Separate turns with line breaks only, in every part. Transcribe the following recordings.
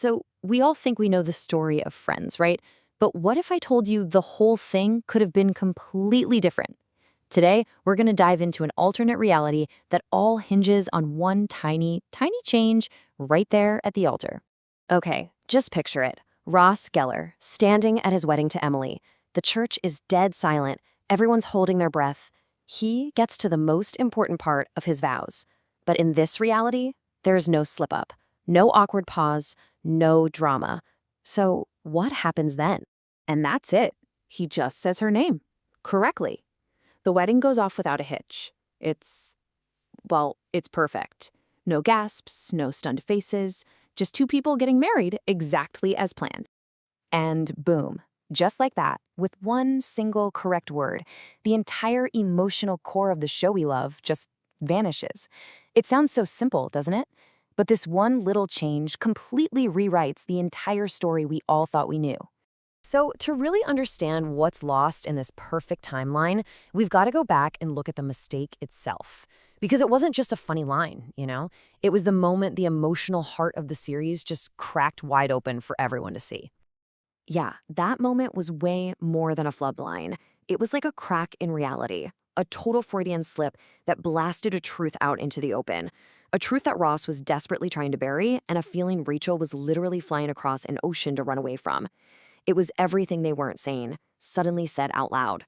So, we all think we know the story of Friends, right? But what if I told you the whole thing could have been completely different? Today, we're going to dive into an alternate reality that all hinges on one tiny, tiny change right there at the altar.
Okay, just picture it. Ross Geller, standing at his wedding to Emily. The church is dead silent. Everyone's holding their breath. He gets to the most important part of his vows. But in this reality, there's no slip-up, no awkward pause, no drama. So what happens then?
And that's it. He just says her name. Correctly. The wedding goes off without a hitch. It's perfect. No gasps, no stunned faces, just two people getting married exactly as planned.
And boom, just like that, with one single correct word, the entire emotional core of the show we love just vanishes. It sounds so simple, doesn't it? But this one little change completely rewrites the entire story we all thought we knew. So to really understand what's lost in this perfect timeline, we've got to go back and look at the mistake itself. Because it wasn't just a funny line, you know? It was the moment the emotional heart of the series just cracked wide open for everyone to see. Yeah, that moment was way more than a flub line. It was like a crack in reality, a total Freudian slip that blasted a truth out into the open. A truth that Ross was desperately trying to bury, and a feeling Rachel was literally flying across an ocean to run away from. It was everything they weren't saying, suddenly said out loud.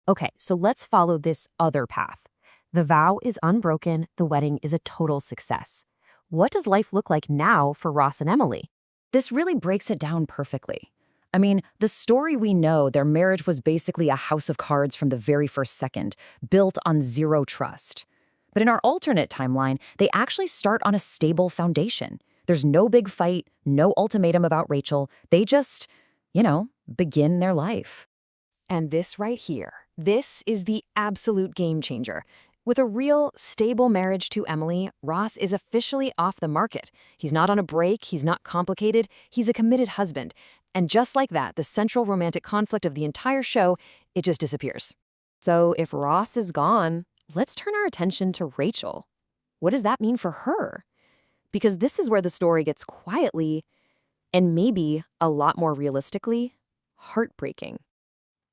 Okay, so let's follow this other path. The vow is unbroken, the wedding is a total success. What does life look like now for Ross and Emily? This really breaks it down perfectly. I mean, the story we know, their marriage was basically a house of cards from the very first second, built on zero trust. But in our alternate timeline, they actually start on a stable foundation. There's no big fight, no ultimatum about Rachel. They just, begin their life. And this right here, this is the absolute game changer. With a real, stable marriage to Emily, Ross is officially off the market. He's not on a break, he's not complicated, he's a committed husband. And just like that, the central romantic conflict of the entire show, it just disappears. So if Ross is gone, let's turn our attention to Rachel. What does that mean for her? Because this is where the story gets quietly, and maybe a lot more realistically, heartbreaking.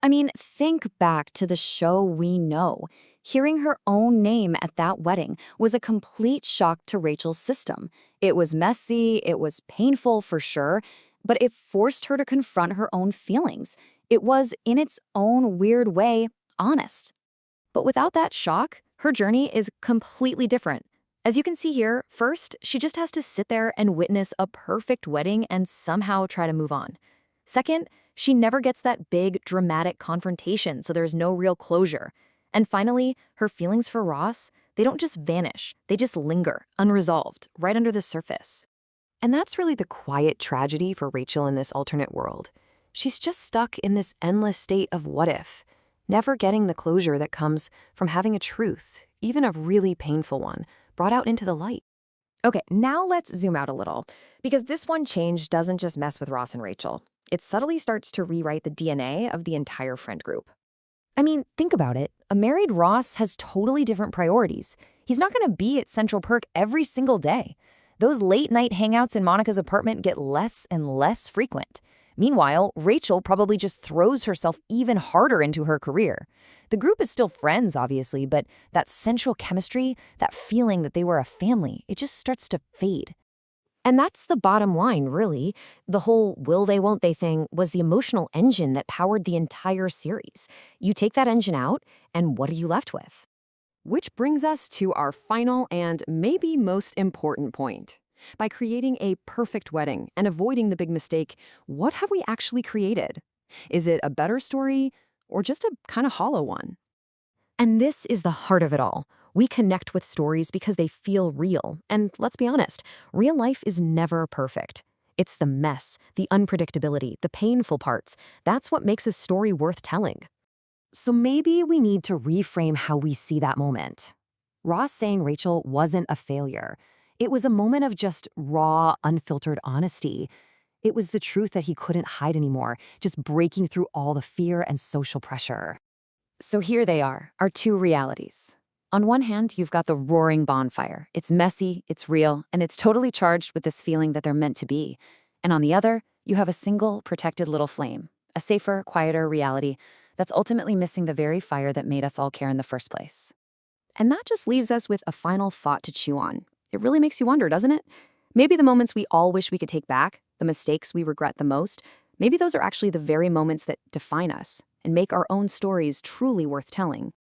I mean, think back to the show we know. Hearing her own name at that wedding was a complete shock to Rachel's system. It was messy, it was painful for sure, but it forced her to confront her own feelings. It was, in its own weird way, honest. But without that shock, her journey is completely different. As you can see here, first, she just has to sit there and witness a perfect wedding and somehow try to move on. Second, she never gets that big, dramatic confrontation, so there's no real closure. And finally, her feelings for Ross, they don't just vanish, they just linger, unresolved, right under the surface. And that's really the quiet tragedy for Rachel in this alternate world. She's just stuck in this endless state of what if, never getting the closure that comes from having a truth, even a really painful one, brought out into the light. Okay, now let's zoom out a little, because this one change doesn't just mess with Ross and Rachel. It subtly starts to rewrite the DNA of the entire friend group. I mean, think about it. A married Ross has totally different priorities. He's not going to be at Central Perk every single day. Those late-night hangouts in Monica's apartment get less and less frequent. Meanwhile, Rachel probably just throws herself even harder into her career. The group is still friends, obviously, but that central chemistry, that feeling that they were a family, it just starts to fade. And that's the bottom line, really. The whole will they, won't they thing was the emotional engine that powered the entire series. You take that engine out, and what are you left with?
Which brings us to our final and maybe most important point. By creating a perfect wedding and avoiding the big mistake, what have we actually created? Is it a better story or just a kind of hollow one?
And this is the heart of it all. We connect with stories because they feel real. And let's be honest, real life is never perfect. It's the mess, the unpredictability, the painful parts. That's what makes a story worth telling. So maybe we need to reframe how we see that moment. Ross saying Rachel wasn't a failure. It was a moment of just raw, unfiltered honesty. It was the truth that he couldn't hide anymore, just breaking through all the fear and social pressure. So here they are, our two realities. On one hand, you've got the roaring bonfire. It's messy, it's real, and it's totally charged with this feeling that they're meant to be.
And on the other, you have a single, protected little flame, a safer, quieter reality that's ultimately missing the very fire that made us all care in the first place.
And that just leaves us with a final thought to chew on. It really makes you wonder, doesn't it? Maybe the moments we all wish we could take back, the mistakes we regret the most, maybe those are actually the very moments that define us and make our own stories truly worth telling.